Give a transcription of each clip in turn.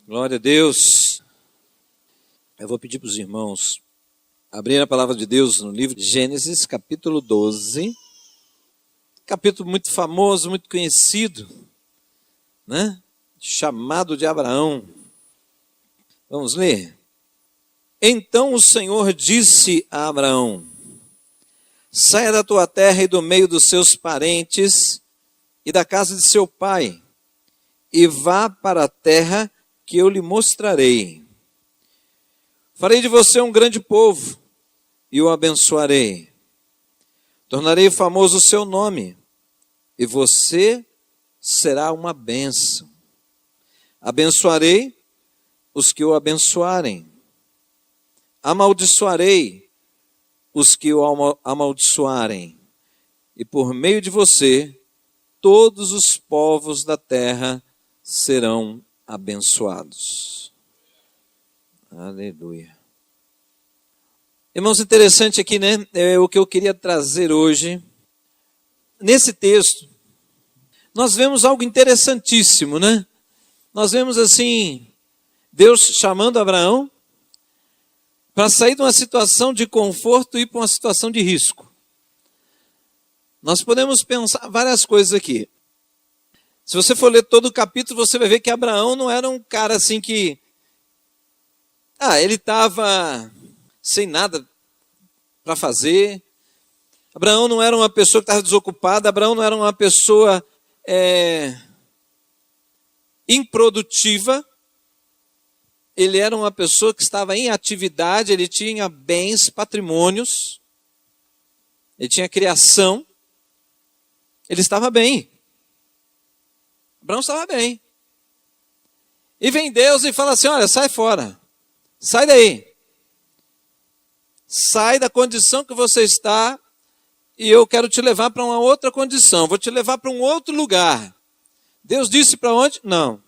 Glória a Deus. Eu vou pedir para os irmãos abrir a palavra de Deus no livro de Gênesis, capítulo 12. Capítulo muito famoso, muito conhecido, né? Chamado de Abraão. Vamos ler? Então o Senhor disse a Abraão: saia da tua terra e do meio dos seus parentes e da casa de seu pai, e vá para a terra que eu lhe mostrarei. Farei de você um grande povo e o abençoarei. Tornarei famoso o seu nome e você será uma bênção. Abençoarei os que o abençoarem. Amaldiçoarei os que o amaldiçoarem. E por meio de você, todos os povos da terra serão abençoados. Aleluia. Irmãos, interessante aqui, né? O que eu queria trazer hoje. Nesse texto, nós vemos algo interessantíssimo, né? Nós vemos assim, Deus chamando Abraão para sair de uma situação de conforto e ir para uma situação de risco. Nós podemos pensar várias coisas aqui. Se você for ler todo o capítulo, você vai ver que Abraão não era um cara assim que... ele estava sem nada para fazer. Abraão não era uma pessoa que estava desocupada. Abraão não era uma pessoa improdutiva. Ele era uma pessoa que estava em atividade, ele tinha bens, patrimônios, ele tinha criação, ele estava bem. Abraão estava bem. E vem Deus e fala assim: olha, sai fora, sai daí. Sai da condição que você está e eu quero te levar para uma outra condição, vou te levar para um outro lugar. Deus disse para onde? Não.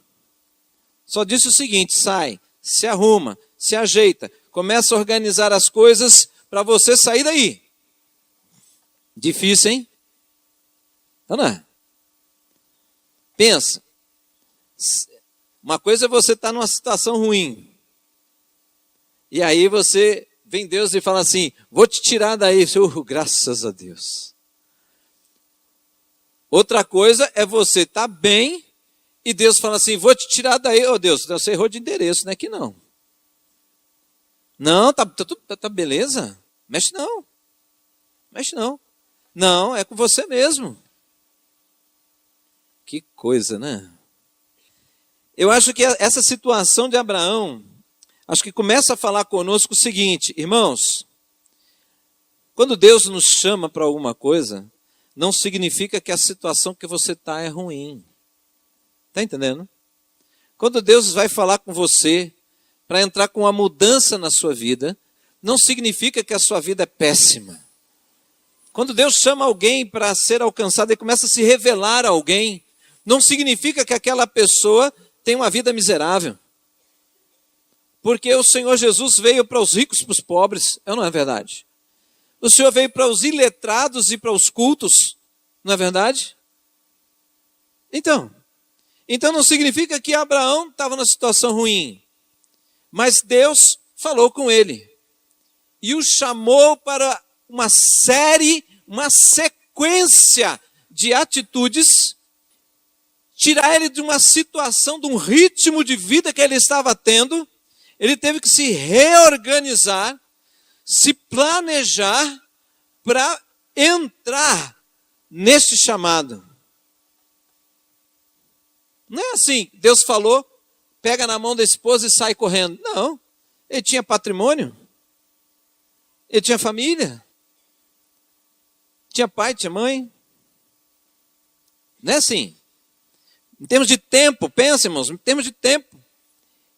Só disse o seguinte: sai, se arruma, se ajeita, começa a organizar as coisas para você sair daí. Difícil, hein? Não é? Pensa, uma coisa é você estar numa situação ruim, e aí vem Deus e fala assim: vou te tirar daí, graças a Deus. Outra coisa é você estar bem, e Deus fala assim: vou te tirar daí. Deus, você errou de endereço, não é que não. Não, tá beleza, mexe não. Não, é com você mesmo. Que coisa, né? Eu acho que essa situação de Abraão, acho que começa a falar conosco o seguinte: irmãos, quando Deus nos chama para alguma coisa, não significa que a situação que você está é ruim. Está entendendo? Quando Deus vai falar com você para entrar com uma mudança na sua vida, não significa que a sua vida é péssima. Quando Deus chama alguém para ser alcançado e começa a se revelar a alguém, não significa que aquela pessoa tem uma vida miserável. Porque o Senhor Jesus veio para os ricos e para os pobres, não é verdade? O Senhor veio para os iletrados e para os cultos, não é verdade? Então não significa que Abraão estava numa situação ruim, mas Deus falou com ele e o chamou para uma sequência de atitudes, tirar ele de uma situação, de um ritmo de vida que ele estava tendo. Ele teve que se reorganizar, se planejar para entrar neste chamado. Não é assim, Deus falou, pega na mão da esposa e sai correndo. Não, ele tinha patrimônio, ele tinha família, tinha pai, tinha mãe. Não é assim. Em termos de tempo, pensa, irmãos, em termos de tempo,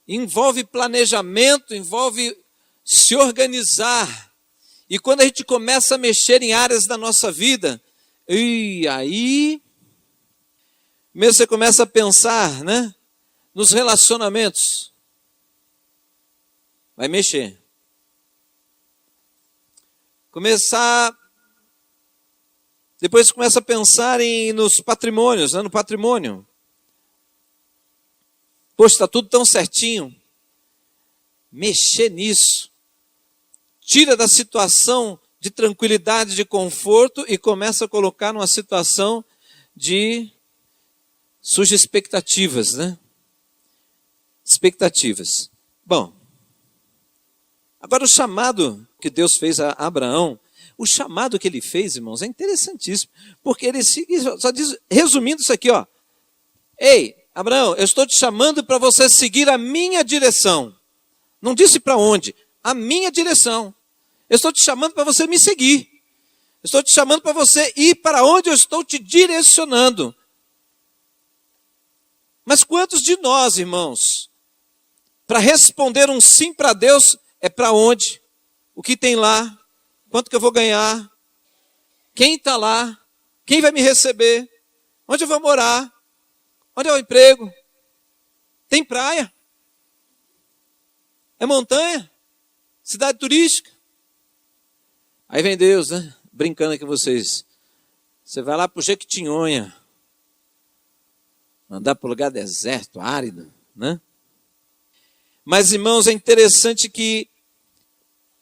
envolve planejamento, envolve se organizar. E quando a gente começa a mexer em áreas da nossa vida, e aí, mesmo você começa a pensar, né, nos relacionamentos, vai mexer. Depois começa a pensar nos patrimônios, né, no patrimônio. Poxa, está tudo tão certinho. Mexer nisso. Tira da situação de tranquilidade, de conforto e começa a colocar numa situação de surge expectativas, né? Expectativas. Bom, agora o chamado que Deus fez a Abraão, o chamado que ele fez, irmãos, é interessantíssimo, porque ele só diz, resumindo isso aqui, ó. Ei, Abraão, eu estou te chamando para você seguir a minha direção. Não disse para onde, a minha direção. Eu estou te chamando para você me seguir. Eu estou te chamando para você ir para onde eu estou te direcionando. Mas quantos de nós, irmãos, para responder um sim para Deus, é para onde? O que tem lá? Quanto que eu vou ganhar? Quem está lá? Quem vai me receber? Onde eu vou morar? Onde é o emprego? Tem praia? É montanha? Cidade turística? Aí vem Deus, né? Brincando aqui com vocês. Você vai lá para o Jequitinhonha. Mandar para o lugar deserto, árido, né? Mas, irmãos, é interessante que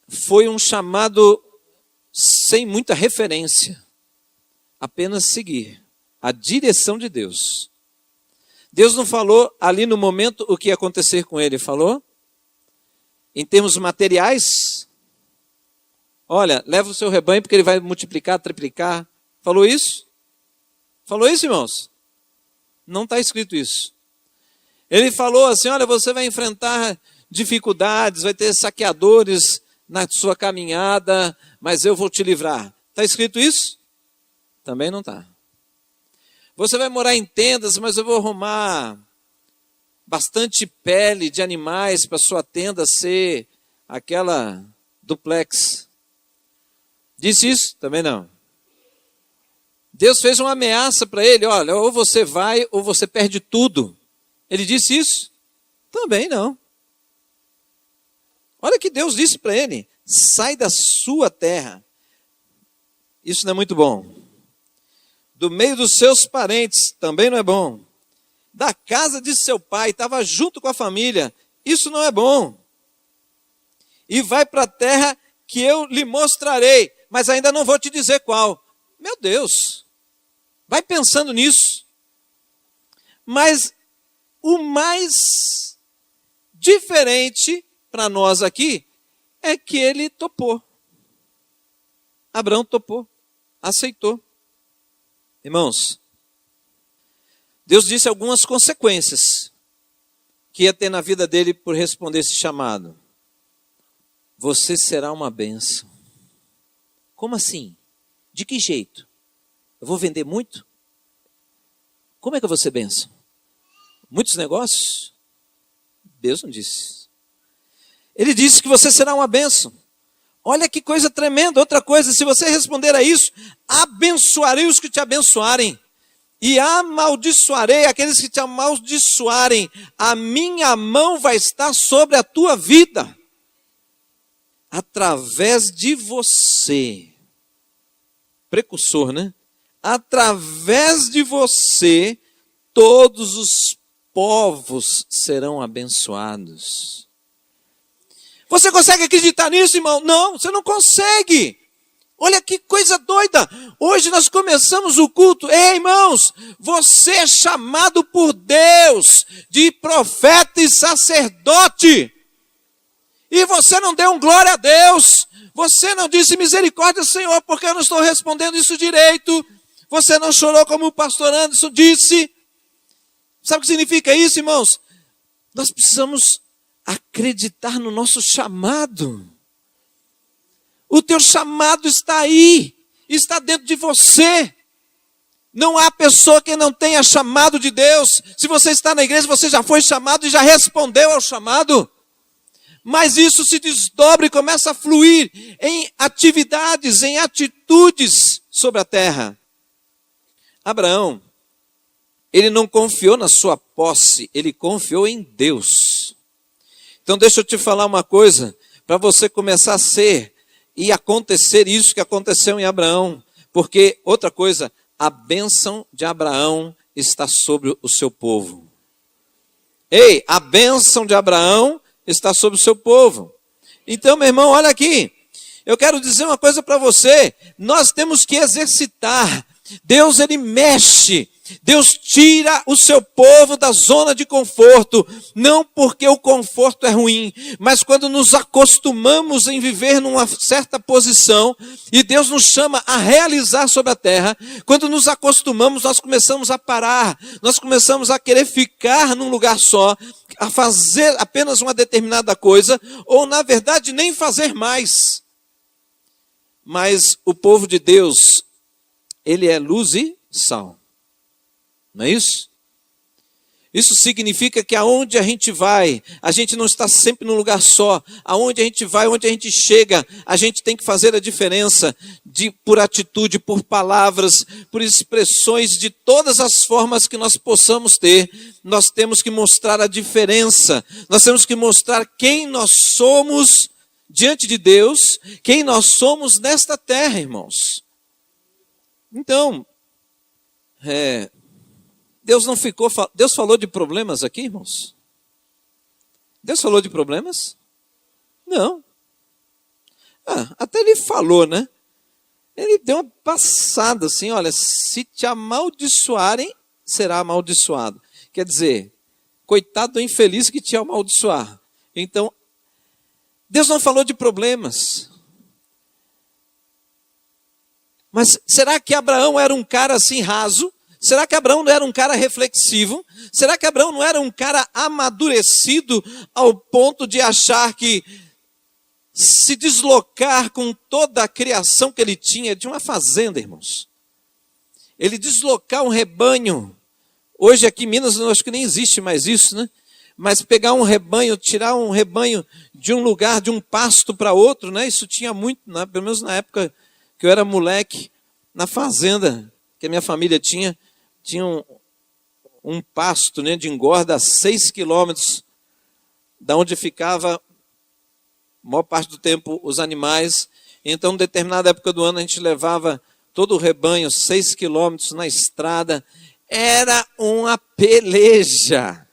foi um chamado sem muita referência. Apenas seguir a direção de Deus. Deus não falou ali no momento o que ia acontecer com ele. Falou? Em termos materiais. Olha, leva o seu rebanho porque ele vai multiplicar, triplicar. Falou isso? Falou isso, irmãos? Não está escrito isso. Ele falou assim, olha, você vai enfrentar dificuldades, vai ter saqueadores na sua caminhada, mas eu vou te livrar. Está escrito isso? Também não está. Você vai morar em tendas, mas eu vou arrumar bastante pele de animais para sua tenda ser aquela duplex. Disse isso? Também não. Deus fez uma ameaça para ele, olha, ou você vai ou você perde tudo. Ele disse isso? Também não. Olha que Deus disse para ele, sai da sua terra. Isso não é muito bom. Do meio dos seus parentes, também não é bom. Da casa de seu pai, estava junto com a família, isso não é bom. E vai para a terra que eu lhe mostrarei, mas ainda não vou te dizer qual. Meu Deus, vai pensando nisso. Mas o mais diferente para nós aqui é que ele topou. Abraão topou, aceitou. Irmãos, Deus disse algumas consequências que ia ter na vida dele por responder esse chamado. Você será uma bênção. Como assim? De que jeito? Eu vou vender muito? Como é que eu vou ser bênção? Muitos negócios? Deus não disse. Ele disse que você será uma bênção. Olha que coisa tremenda. Outra coisa, se você responder a isso, abençoarei os que te abençoarem. E amaldiçoarei aqueles que te amaldiçoarem. A minha mão vai estar sobre a tua vida. Através de você. Precursor, né? Através de você, todos os povos serão abençoados. Você consegue acreditar nisso, irmão? Não, você não consegue. Olha que coisa doida. Hoje nós começamos o culto. Ei, irmãos, você é chamado por Deus de profeta e sacerdote. E você não deu um glória a Deus. Você não disse misericórdia, Senhor, porque eu não estou respondendo isso direito. Você não chorou como o pastor Anderson disse. Sabe o que significa isso, irmãos? Nós precisamos acreditar no nosso chamado. O teu chamado está aí, está dentro de você. Não há pessoa que não tenha chamado de Deus. Se você está na igreja, você já foi chamado e já respondeu ao chamado. Mas isso se desdobra e começa a fluir em atividades, em atitudes sobre a terra. Abraão, ele não confiou na sua posse, ele confiou em Deus. Então deixa eu te falar uma coisa, para você começar a ser e acontecer isso que aconteceu em Abraão. Porque, outra coisa, a bênção de Abraão está sobre o seu povo. Ei, a bênção de Abraão está sobre o seu povo. Então, meu irmão, olha aqui. Eu quero dizer uma coisa para você. Nós temos que exercitar. Deus, ele mexe. Deus tira o seu povo da zona de conforto. Não porque o conforto é ruim, mas quando nos acostumamos em viver numa certa posição e Deus nos chama a realizar sobre a terra, quando nos acostumamos, nós começamos a parar, nós começamos a querer ficar num lugar só, a fazer apenas uma determinada coisa, ou na verdade nem fazer mais. Mas o povo de Deus, ele é luz e sal. Não é isso? Isso significa que aonde a gente vai, a gente não está sempre num lugar só. Aonde a gente vai, onde a gente chega, a gente tem que fazer a diferença por atitude, por palavras, por expressões, de todas as formas que nós possamos ter. Nós temos que mostrar a diferença. Nós temos que mostrar quem nós somos diante de Deus, quem nós somos nesta terra, irmãos. Então, Deus falou de problemas aqui, irmãos? Deus falou de problemas? Não. Até ele falou, né? Ele deu uma passada assim, olha, se te amaldiçoarem, será amaldiçoado. Quer dizer, coitado do infeliz que te amaldiçoar. Então, Deus não falou de problemas. Mas será que Abraão era um cara assim raso? Será que Abraão não era um cara reflexivo? Será que Abraão não era um cara amadurecido ao ponto de achar que se deslocar com toda a criação que ele tinha de uma fazenda, irmãos? Ele deslocar um rebanho. Hoje aqui em Minas, eu acho que nem existe mais isso, né? Mas pegar um rebanho, tirar um rebanho de um lugar, de um pasto para outro, né? Isso tinha muito, né? Pelo menos na época que eu era moleque, na fazenda que a minha família tinha um pasto, né, de engorda a 6 quilômetros da onde ficava a maior parte do tempo os animais. Então, em determinada época do ano, a gente levava todo o rebanho 6 quilômetros na estrada. Era uma peleja.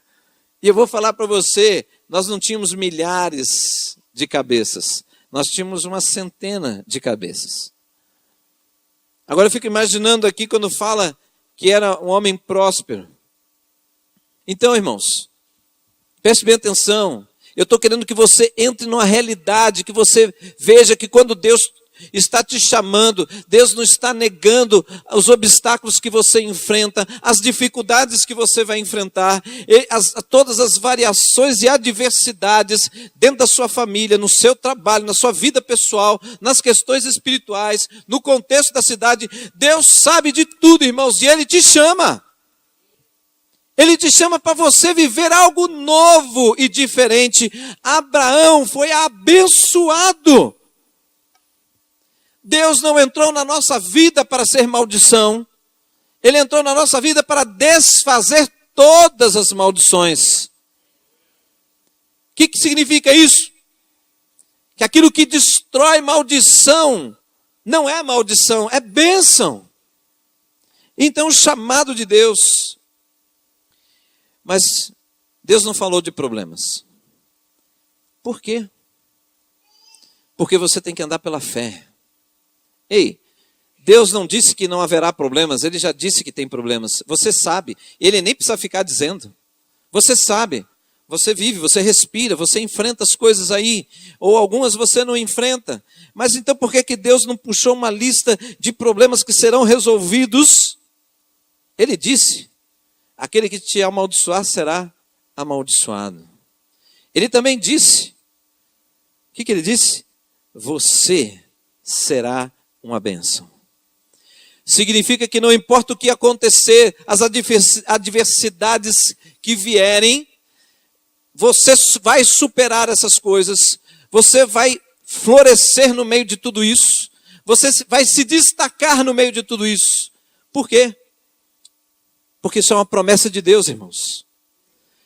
E eu vou falar para você, nós não tínhamos milhares de cabeças, nós tínhamos uma centena de cabeças. Agora eu fico imaginando aqui quando fala que era um homem próspero. Então, irmãos, preste bem atenção. Eu estou querendo que você entre numa realidade, que você veja que quando Deus está te chamando, Deus não está negando os obstáculos que você enfrenta, as dificuldades que você vai enfrentar, todas as variações e adversidades dentro da sua família, no seu trabalho, na sua vida pessoal, nas questões espirituais, no contexto da cidade. Deus sabe de tudo, irmãos, e Ele te chama. Ele te chama para você viver algo novo e diferente. Abraão foi abençoado. Deus não entrou na nossa vida para ser maldição. Ele entrou na nossa vida para desfazer todas as maldições. O que significa isso? Que aquilo que destrói maldição não é maldição, é bênção. Então, o chamado de Deus. Mas Deus não falou de problemas. Por quê? Porque você tem que andar pela fé. Ei, Deus não disse que não haverá problemas, Ele já disse que tem problemas. Você sabe, Ele nem precisa ficar dizendo. Você sabe, você vive, você respira, você enfrenta as coisas aí, ou algumas você não enfrenta. Mas então por que Deus não puxou uma lista de problemas que serão resolvidos? Ele disse, aquele que te amaldiçoar será amaldiçoado. Ele também disse, o que ele disse? Você será uma bênção. Significa que não importa o que acontecer, as adversidades que vierem, você vai superar essas coisas, você vai florescer no meio de tudo isso, você vai se destacar no meio de tudo isso. Por quê? Porque isso é uma promessa de Deus, irmãos.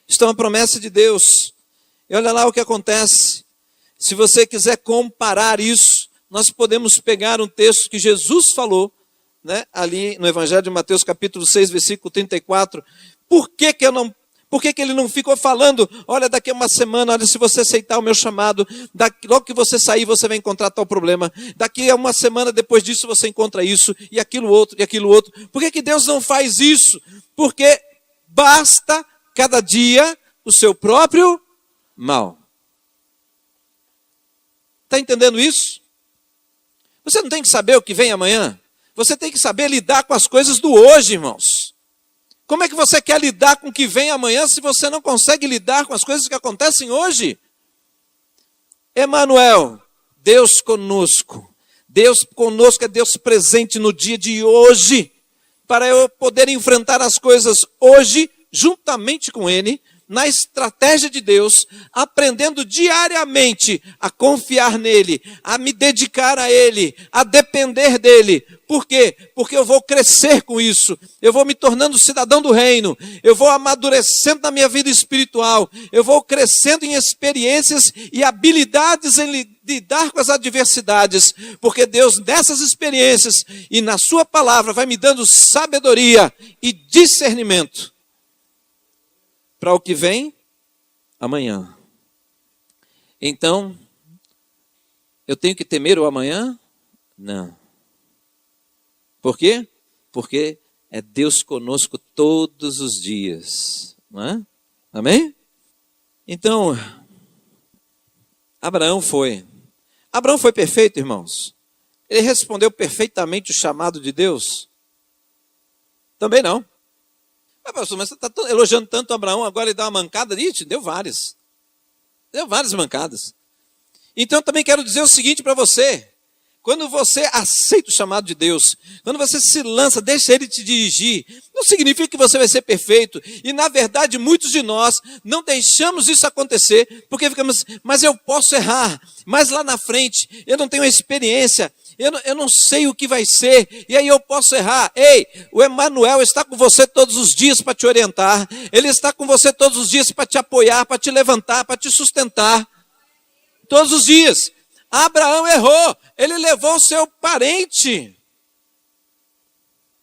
Isso é uma promessa de Deus. E olha lá o que acontece. Se você quiser comparar isso, nós podemos pegar um texto que Jesus falou, né, ali no Evangelho de Mateus capítulo 6, versículo 34. Por que eu não Por que ele não ficou falando, olha, daqui a uma semana, olha, se você aceitar o meu chamado, logo que você sair, você vai encontrar tal problema. Daqui a uma semana, depois disso, você encontra isso, e aquilo outro, e aquilo outro. Por que Deus não faz isso? Porque basta cada dia o seu próprio mal. Está entendendo isso? Você não tem que saber o que vem amanhã. Você tem que saber lidar com as coisas do hoje, irmãos. Como é que você quer lidar com o que vem amanhã se você não consegue lidar com as coisas que acontecem hoje? Emanuel, Deus conosco. Deus conosco é Deus presente no dia de hoje, para eu poder enfrentar as coisas hoje, juntamente com Ele, na estratégia de Deus, aprendendo diariamente a confiar nele, a me dedicar a Ele, a depender dEle. Por quê? Porque eu vou crescer com isso, eu vou me tornando cidadão do reino, eu vou amadurecendo na minha vida espiritual, eu vou crescendo em experiências e habilidades em lidar com as adversidades, porque Deus nessas experiências e na sua palavra vai me dando sabedoria e discernimento para o que vem amanhã. Então, eu tenho que temer o amanhã? Não. Por quê? Porque é Deus conosco todos os dias. Não é? Amém? Então, Abraão foi. Abraão foi perfeito, irmãos? Ele respondeu perfeitamente o chamado de Deus? Também não. Pastor, mas você está elogiando tanto Abraão, agora ele dá uma mancada ali? Deu várias. Deu várias mancadas. Então também quero dizer o seguinte para você. Quando você aceita o chamado de Deus, quando você se lança, deixa Ele te dirigir, não significa que você vai ser perfeito. E na verdade muitos de nós não deixamos isso acontecer, porque ficamos, mas eu posso errar, mas lá na frente eu não tenho experiência, eu não sei o que vai ser, e aí eu posso errar. Ei, o Emanuel está com você todos os dias para te orientar, Ele está com você todos os dias para te apoiar, para te levantar, para te sustentar, todos os dias. Abraão errou, ele levou o seu parente,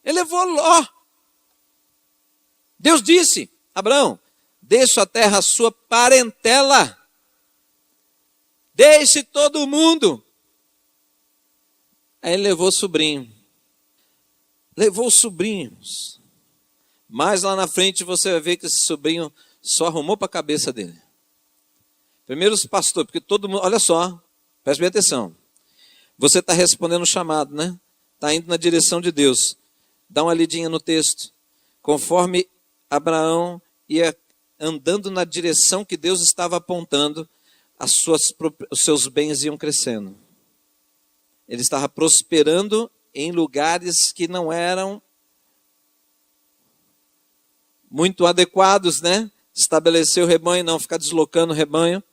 ele levou Ló. Deus disse, Abraão, deixa a terra a sua parentela, deixe todo mundo. Aí ele levou o sobrinho, levou os sobrinhos, mas lá na frente você vai ver que esse sobrinho só arrumou para a cabeça dele. Primeiro os pastores, porque todo mundo, olha só, preste bem atenção. Você está respondendo o chamado, né? Está indo na direção de Deus. Dá uma lidinha no texto. Conforme Abraão ia andando na direção que Deus estava apontando, os seus bens iam crescendo. Ele estava prosperando em lugares que não eram muito adequados, né? Estabelecer o rebanho, não ficar deslocando o rebanho.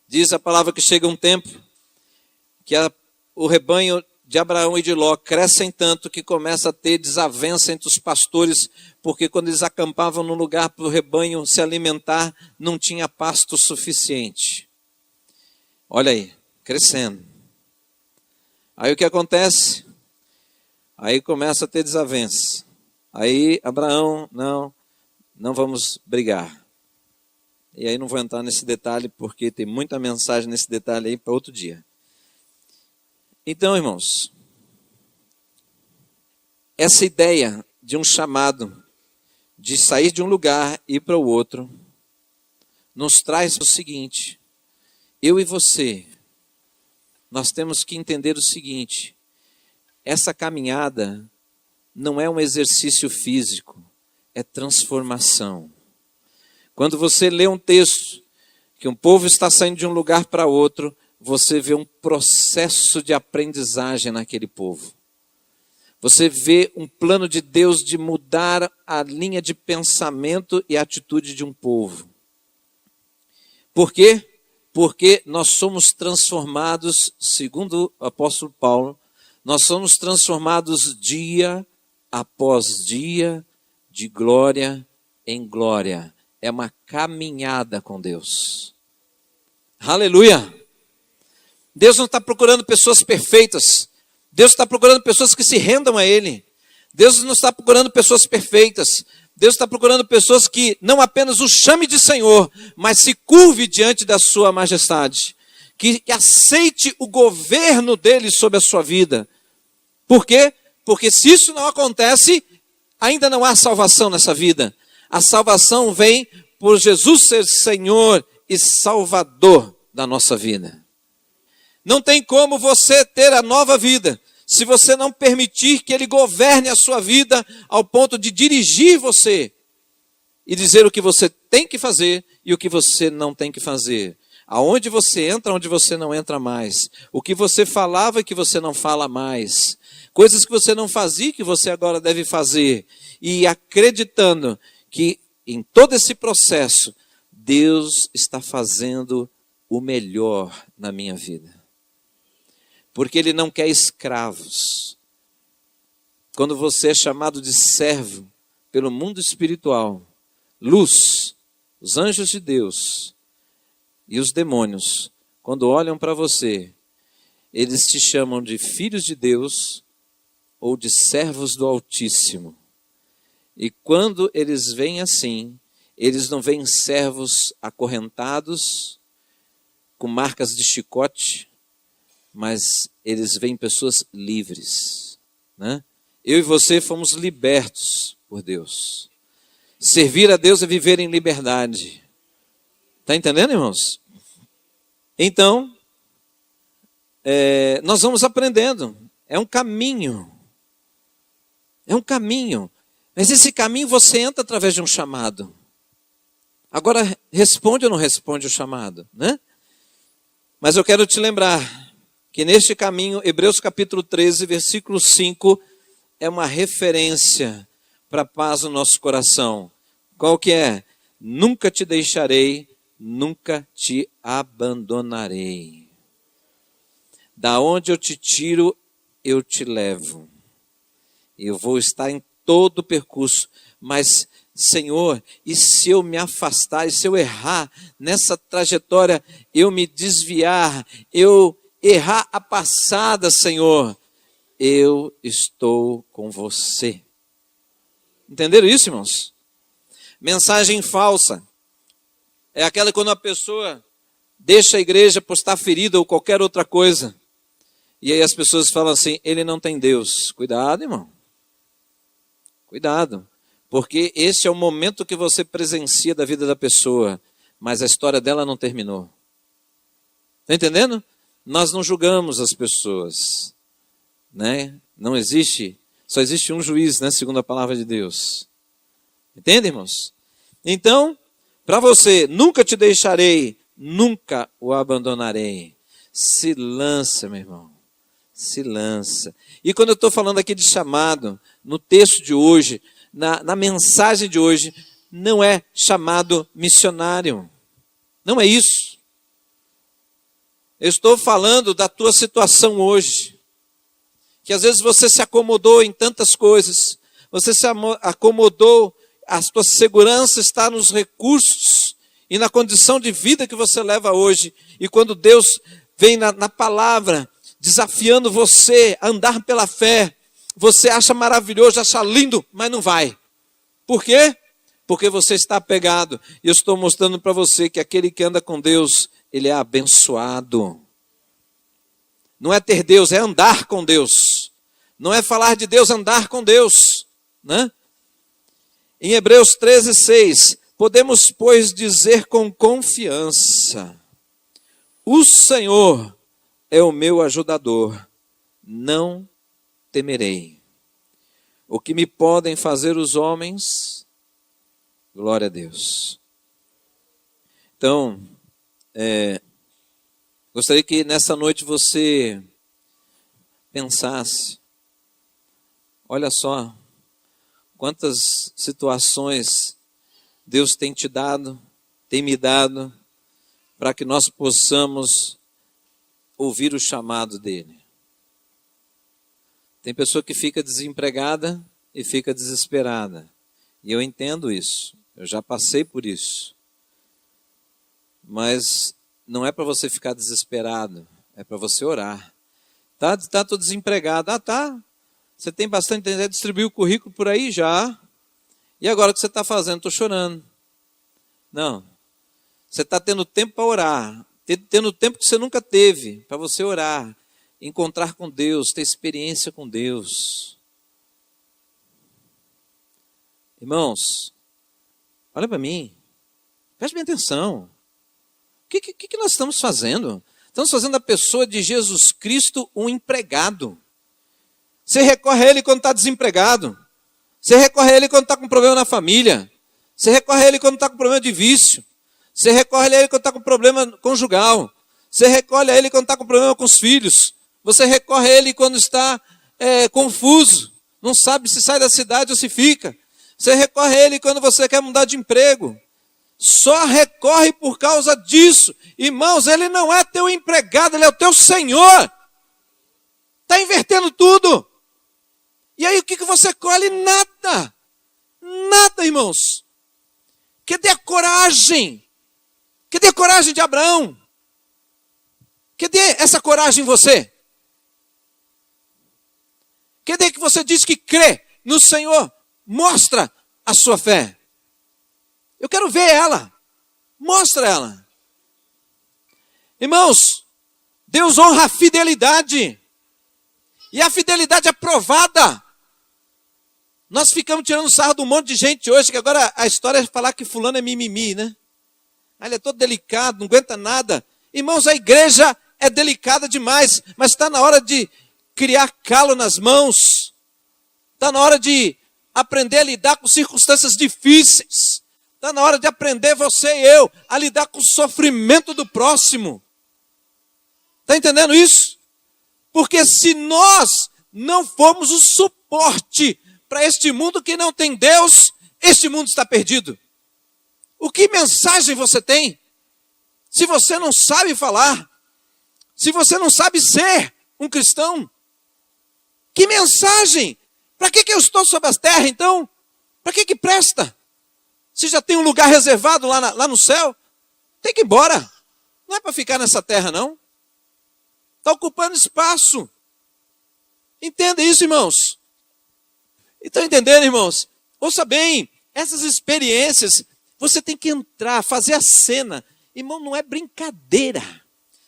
Diz a palavra que chega um tempo que o rebanho de Abraão e de Ló crescem tanto que começa a ter desavença entre os pastores, porque quando eles acampavam no lugar para o rebanho se alimentar, não tinha pasto suficiente. Olha aí, crescendo. Aí o que acontece? Aí começa a ter desavença. Aí Abraão, não vamos brigar. E aí não vou entrar nesse detalhe, porque tem muita mensagem nesse detalhe aí para outro dia. Então, irmãos, essa ideia de um chamado, de sair de um lugar e ir para o outro, nos traz o seguinte: eu e você, nós temos que entender o seguinte: essa caminhada não é um exercício físico, é transformação. Quando você lê um texto que um povo está saindo de um lugar para outro, você vê um processo de aprendizagem naquele povo. Você vê um plano de Deus de mudar a linha de pensamento e atitude de um povo. Por quê? Porque nós somos transformados, segundo o apóstolo Paulo, nós somos transformados dia após dia, de glória em glória. É uma caminhada com Deus. Aleluia! Deus não está procurando pessoas perfeitas. Deus está procurando pessoas que se rendam a Ele. Deus não está procurando pessoas perfeitas. Deus está procurando pessoas que não apenas o chame de Senhor, mas se curve diante da sua majestade. Que aceite o governo dele sobre a sua vida. Por quê? Porque se isso não acontece, ainda não há salvação nessa vida. A salvação vem por Jesus ser Senhor e Salvador da nossa vida. Não tem como você ter a nova vida se você não permitir que Ele governe a sua vida ao ponto de dirigir você e dizer o que você tem que fazer e o que você não tem que fazer. Aonde você entra, onde você não entra mais. O que você falava e que você não fala mais. Coisas que você não fazia e que você agora deve fazer. E acreditando que em todo esse processo, Deus está fazendo o melhor na minha vida. Porque Ele não quer escravos. Quando você é chamado de servo pelo mundo espiritual, luz, os anjos de Deus e os demônios, quando olham para você, eles te chamam de filhos de Deus ou de servos do Altíssimo. E quando eles veem assim, eles não veem servos acorrentados, com marcas de chicote, mas eles veem pessoas livres, né? Eu e você fomos libertos por Deus. Servir a Deus é viver em liberdade. Está entendendo, irmãos? Então, nós vamos aprendendo. É um caminho. É um caminho. Mas esse caminho você entra através de um chamado. Agora, responde ou não responde o chamado, né? Mas eu quero te lembrar que neste caminho, Hebreus capítulo 13, versículo 5, é uma referência para a paz no nosso coração. Qual que é? Nunca te deixarei, nunca te abandonarei. Da onde eu te tiro, eu te levo. Eu vou estar em todo o percurso, mas, Senhor, e se eu me afastar, e se eu errar nessa trajetória, eu me desviar, eu errar a passada, Senhor, eu estou com você. Entenderam isso, irmãos? Mensagem falsa é aquela quando a pessoa deixa a igreja por estar ferida ou qualquer outra coisa. E aí as pessoas falam assim, ele não tem Deus. Cuidado, irmão. Cuidado. Porque esse é o momento que você presencia da vida da pessoa. Mas a história dela não terminou. Está entendendo? Nós não julgamos as pessoas. Né? Não existe, só existe um juiz, né? Segundo a palavra de Deus. Entende, irmãos? Então, para você, nunca te deixarei, nunca o abandonarei. Se lança, meu irmão. Se lança. E quando eu estou falando aqui de chamado, no texto de hoje, na mensagem de hoje, não é chamado missionário. Não é isso. Eu estou falando da tua situação hoje. Que às vezes você se acomodou em tantas coisas. Você se acomodou, a tua segurança está nos recursos e na condição de vida que você leva hoje. E quando Deus vem na palavra, desafiando você a andar pela fé, você acha maravilhoso, acha lindo, mas não vai. Por quê? Porque você está apegado. E eu estou mostrando para você que aquele que anda com Deus, ele é abençoado. Não é ter Deus, é andar com Deus. Não é falar de Deus, andar com Deus, né? Em Hebreus 13, 6, podemos, pois, dizer com confiança, o Senhor é o meu ajudador, não temerei. O que me podem fazer os homens? Glória a Deus. Então, gostaria que nessa noite você pensasse, olha só, quantas situações Deus tem te dado, tem me dado, para que nós possamos ouvir o chamado dele. Tem pessoa que fica desempregada e fica desesperada. E eu entendo isso, eu já passei por isso. Mas não é para você ficar desesperado, é para você orar. Tá, tô desempregado. Ah, tá. Você tem bastante, distribuiu o currículo por aí já. E agora o que você está fazendo? Estou chorando. Não. Você está tendo tempo para orar. Tendo tempo que você nunca teve para você orar. Encontrar com Deus, ter experiência com Deus. Irmãos, olha para mim. Preste bem atenção. O que nós estamos fazendo? Estamos fazendo a pessoa de Jesus Cristo um empregado. Você recorre a Ele quando está desempregado. Você recorre a Ele quando está com problema na família. Você recorre a Ele quando está com problema de vício. Você recorre a Ele quando está com problema conjugal. Você recorre a Ele quando está com problema com os filhos. Você recorre a Ele quando está confuso. Não sabe se sai da cidade ou se fica. Você recorre a Ele quando você quer mudar de emprego. Só recorre por causa disso. Irmãos, Ele não é teu empregado, Ele é o teu Senhor. Está invertendo tudo. E aí o que você colhe? Nada. Nada, irmãos. Cadê a coragem? Cadê a coragem de Abraão? Cadê essa coragem em você? Cadê que você diz que crê no Senhor? Mostra a sua fé. Eu quero ver ela. Mostra ela. Irmãos, Deus honra a fidelidade. E a fidelidade é provada. Nós ficamos tirando sarro de um monte de gente hoje, que agora a história é falar que fulano é mimimi, né? Ele é todo delicado, não aguenta nada. Irmãos, a igreja é delicada demais, mas está na hora de criar calo nas mãos. Está na hora de aprender a lidar com circunstâncias difíceis. Está na hora de aprender, você e eu, a lidar com o sofrimento do próximo. Está entendendo isso? Porque se nós não formos o suporte para este mundo que não tem Deus, este mundo está perdido. O que mensagem você tem? Se você não sabe falar, se você não sabe ser um cristão, que mensagem? Para que eu estou sobre as terras então? Para que presta? Se já tem um lugar reservado lá no céu, tem que ir embora. Não é para ficar nessa terra não. Está ocupando espaço. Entenda isso, irmãos. Estão entendendo, irmãos? Ouça bem, essas experiências, você tem que entrar, fazer a cena. Irmão, não é brincadeira.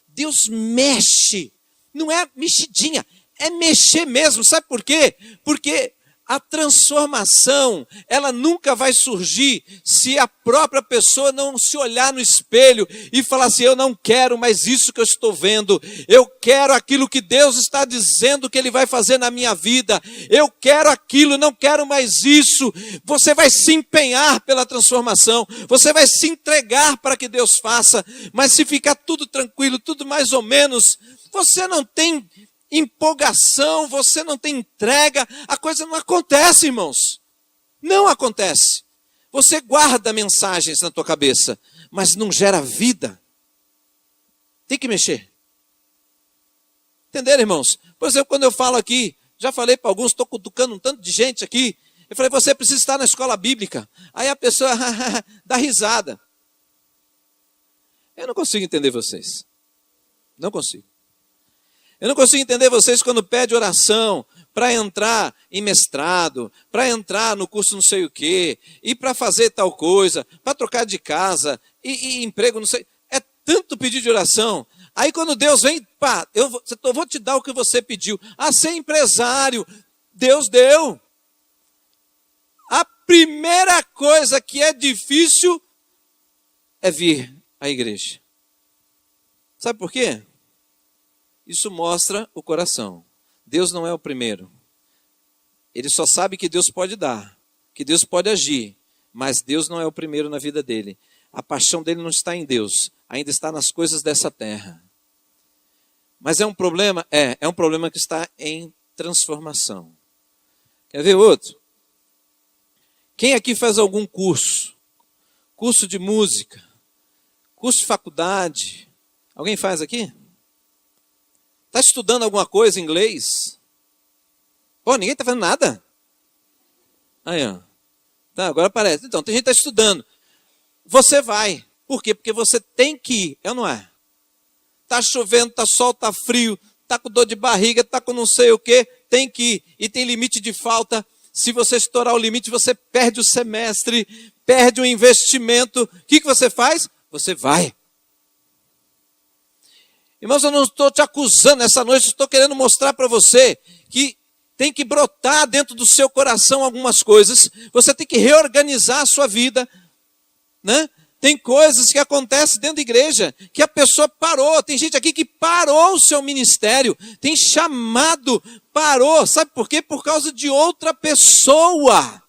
Deus mexe. Não é mexidinha, é mexer mesmo. Sabe por quê? Porque a transformação, ela nunca vai surgir se a própria pessoa não se olhar no espelho e falar assim, eu não quero mais isso que eu estou vendo, eu quero aquilo que Deus está dizendo que Ele vai fazer na minha vida, eu quero aquilo, não quero mais isso. Você vai se empenhar pela transformação, você vai se entregar para que Deus faça, mas se ficar tudo tranquilo, tudo mais ou menos, você não tem empolgação, você não tem entrega, a coisa não acontece, irmãos. Não acontece. Você guarda mensagens na tua cabeça, mas não gera vida. Tem que mexer. Entenderam, irmãos? Por exemplo, quando eu falo aqui, já falei para alguns, estou cutucando um tanto de gente aqui, eu falei, você precisa estar na escola bíblica. Aí a pessoa dá risada. Eu não consigo entender vocês. Não consigo. Eu não consigo entender vocês quando pede oração para entrar em mestrado, para entrar no curso não sei o quê, e para fazer tal coisa, para trocar de casa, e emprego, não sei. É tanto pedido de oração. Aí quando Deus vem, pá, eu vou te dar o que você pediu. Ah, ser empresário, Deus deu. A primeira coisa que é difícil é vir à igreja. Sabe por quê? Isso mostra o coração. Deus não é o primeiro. Ele só sabe que Deus pode dar, que Deus pode agir, mas Deus não é o primeiro na vida dele. A paixão dele não está em Deus, ainda está nas coisas dessa terra. Mas é um problema? É um problema que está em transformação. Quer ver outro? Quem aqui faz algum curso? Curso de música? Curso de faculdade? Alguém faz aqui? Está estudando alguma coisa em inglês? Pô, ninguém está fazendo nada? Aí, ó. Tá, agora aparece. Então, tem gente que está estudando. Você vai. Por quê? Porque você tem que ir. É ou não é? Está chovendo, está sol, está frio, está com dor de barriga, está com não sei o quê. Tem que ir. E tem limite de falta. Se você estourar o limite, você perde o semestre, perde o investimento. O que você faz? Você vai. Irmãos, eu não estou te acusando essa noite, estou querendo mostrar para você que tem que brotar dentro do seu coração algumas coisas. Você tem que reorganizar a sua vida, né? Tem coisas que acontecem dentro da igreja, que a pessoa parou. Tem gente aqui que parou o seu ministério, tem chamado, parou. Sabe por quê? Por causa de outra pessoa.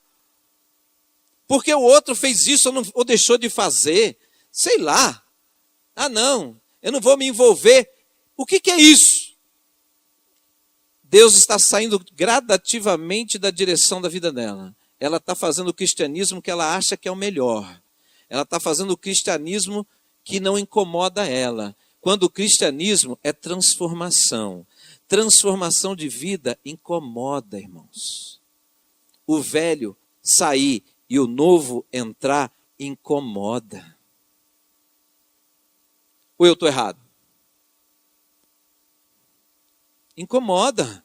Porque o outro fez isso ou deixou de fazer. Sei lá. Ah, não, eu não vou me envolver. O que é isso? Deus está saindo gradativamente da direção da vida dela. Ela está fazendo o cristianismo que ela acha que é o melhor. Ela está fazendo o cristianismo que não incomoda ela. Quando o cristianismo é transformação. Transformação de vida incomoda, irmãos. O velho sair e o novo entrar incomoda. Ou eu estou errado? Incomoda.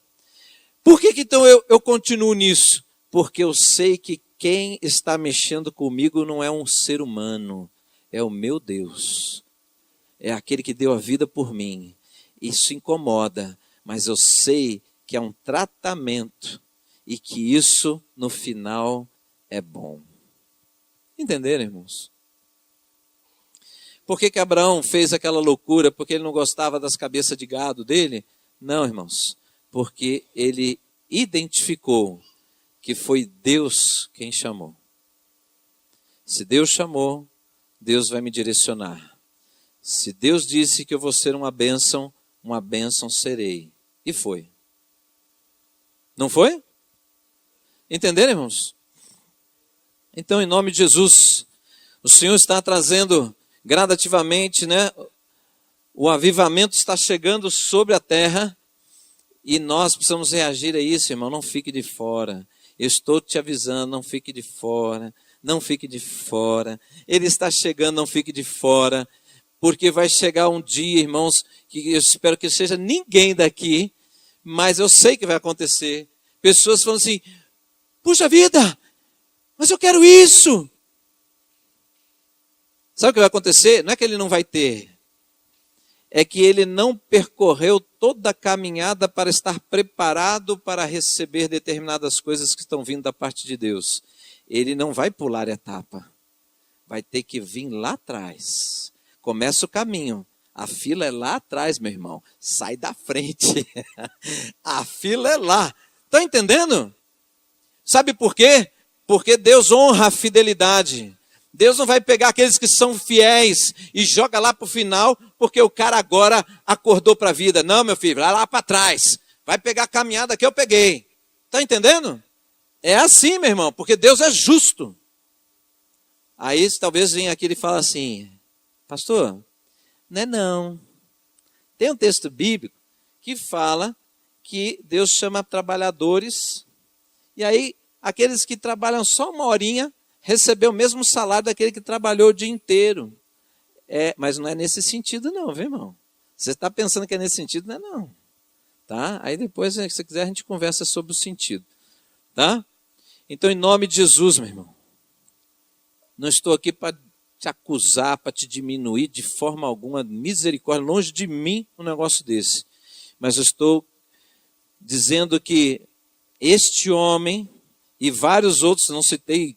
Por que então eu continuo nisso? Porque eu sei que quem está mexendo comigo não é um ser humano, é o meu Deus. É aquele que deu a vida por mim. Isso incomoda, mas eu sei que é um tratamento e que isso, no final, é bom. Entenderam, irmãos? Por que Abraão fez aquela loucura? Porque ele não gostava das cabeças de gado dele? Não, irmãos. Porque ele identificou que foi Deus quem chamou. Se Deus chamou, Deus vai me direcionar. Se Deus disse que eu vou ser uma bênção serei. E foi. Não foi? Entenderam, irmãos? Então, em nome de Jesus, o Senhor está trazendo gradativamente, né? O avivamento está chegando sobre a terra e nós precisamos reagir a isso, irmão. Não fique de fora. Eu estou te avisando, não fique de fora, não fique de fora. Ele está chegando, não fique de fora, porque vai chegar um dia, irmãos, que eu espero que seja ninguém daqui, mas eu sei que vai acontecer. Pessoas falam assim, puxa vida, mas eu quero isso. Sabe o que vai acontecer? Não é que ele não vai ter, é que ele não percorreu toda a caminhada para estar preparado para receber determinadas coisas que estão vindo da parte de Deus. Ele não vai pular etapa. Vai ter que vir lá atrás. Começa o caminho. A fila é lá atrás, meu irmão. Sai da frente. A fila é lá. Está entendendo? Sabe por quê? Porque Deus honra a fidelidade. Deus não vai pegar aqueles que são fiéis e joga lá para o final, porque o cara agora acordou para a vida. Não, meu filho, vai lá para trás. Vai pegar a caminhada que eu peguei. Está entendendo? É assim, meu irmão, porque Deus é justo. Aí talvez venha aqui e fala assim, pastor, não é não. Tem um texto bíblico que fala que Deus chama trabalhadores, e aí aqueles que trabalham só uma horinha, recebeu o mesmo salário daquele que trabalhou o dia inteiro. Mas não é nesse sentido não, viu, irmão? Você está pensando que é nesse sentido? Não é não. Tá? Aí depois, se você quiser, a gente conversa sobre o sentido. Tá? Então, em nome de Jesus, meu irmão, não estou aqui para te acusar, para te diminuir de forma alguma, misericórdia, longe de mim um negócio desse. Mas eu estou dizendo que este homem e vários outros, não citei,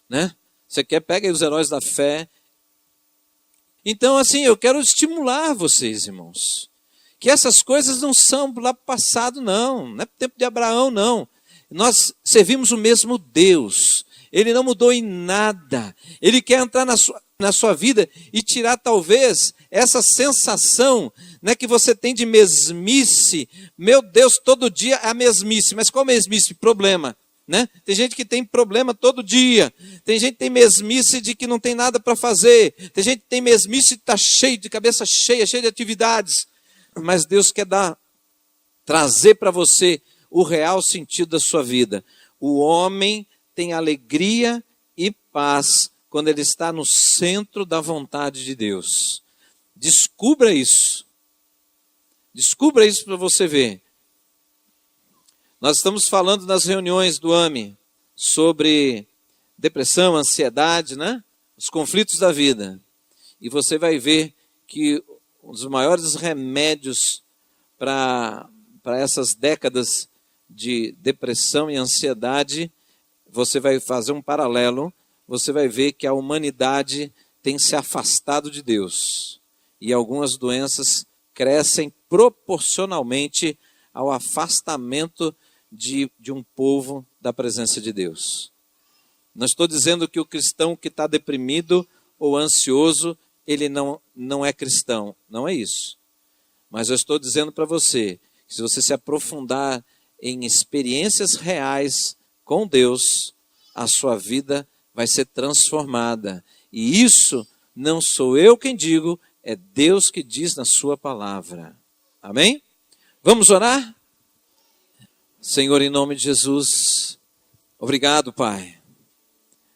né? Você quer, pega aí os heróis da fé. Então, assim, eu quero estimular vocês, irmãos, que essas coisas não são lá para o passado, não é para o tempo de Abraão, não. Nós servimos o mesmo Deus, Ele não mudou em nada. Ele quer entrar na sua vida e tirar talvez essa sensação, né, que você tem de mesmice. Meu Deus, todo dia é a mesmice. Mas qual mesmice? Problema. Né? Tem gente que tem problema todo dia, tem gente que tem mesmice de que não tem nada para fazer, tem gente que tem mesmice de estar cheio, de cabeça cheia, cheio de atividades, mas Deus quer trazer para você o real sentido da sua vida. O homem tem alegria e paz quando ele está no centro da vontade de Deus. Descubra isso para você ver. Nós estamos falando nas reuniões do AME sobre depressão, ansiedade, né? Os conflitos da vida. E você vai ver que um dos maiores remédios para essas décadas de depressão e ansiedade, você vai fazer um paralelo, você vai ver que a humanidade tem se afastado de Deus. E algumas doenças crescem proporcionalmente ao afastamento de um povo da presença de Deus. Não estou dizendo que o cristão que está deprimido ou ansioso, ele não é cristão. Não é isso. Mas eu estou dizendo para você, que se você se aprofundar em experiências reais com Deus, a sua vida vai ser transformada. E isso não sou eu quem digo, é Deus que diz na sua palavra. Amém? Vamos orar? Senhor, em nome de Jesus, obrigado, Pai.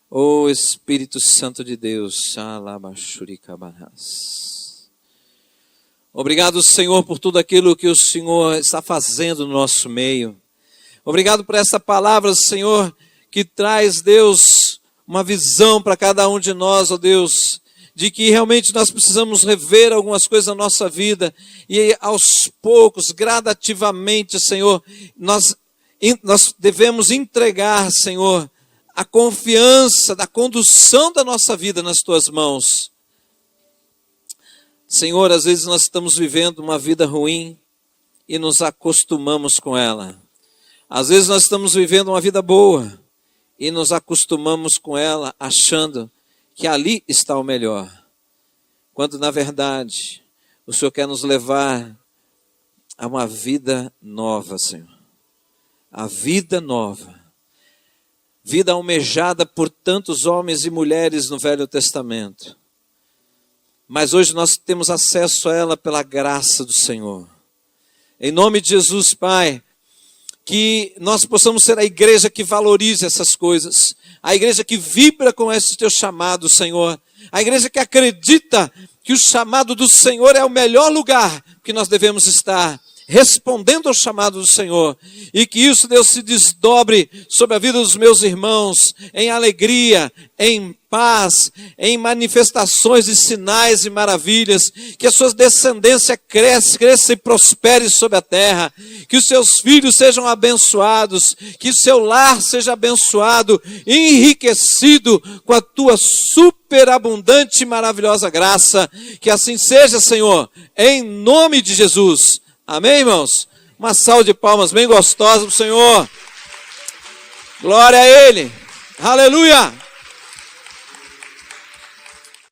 Ô Espírito Santo de Deus, obrigado, Senhor, por tudo aquilo que o Senhor está fazendo no nosso meio. Obrigado por essa palavra, Senhor, que traz, Deus, uma visão para cada um de nós, ó Deus, de que realmente nós precisamos rever algumas coisas na nossa vida e aos poucos, gradativamente, Senhor, nós devemos entregar, Senhor, a confiança da condução da nossa vida nas Tuas mãos. Senhor, às vezes nós estamos vivendo uma vida ruim e nos acostumamos com ela. Às vezes nós estamos vivendo uma vida boa e nos acostumamos com ela, achando que ali está o melhor. Quando, na verdade, o Senhor quer nos levar a uma vida nova, Senhor. A vida nova. Vida almejada por tantos homens e mulheres no Velho Testamento. Mas hoje nós temos acesso a ela pela graça do Senhor. Em nome de Jesus, Pai, que nós possamos ser a igreja que valorize essas coisas. A igreja que vibra com esse Teu chamado, Senhor. A igreja que acredita que o chamado do Senhor é o melhor lugar que nós devemos estar, respondendo ao chamado do Senhor, e que isso, Deus, se desdobre sobre a vida dos meus irmãos, em alegria, em paz, em manifestações de sinais e maravilhas, que a sua descendência cresça e prospere sobre a terra, que os seus filhos sejam abençoados, que o seu lar seja abençoado, enriquecido com a tua superabundante e maravilhosa graça, que assim seja, Senhor, em nome de Jesus. Amém, irmãos? Uma salva de palmas bem gostosa para o Senhor. Glória a Ele. Aleluia.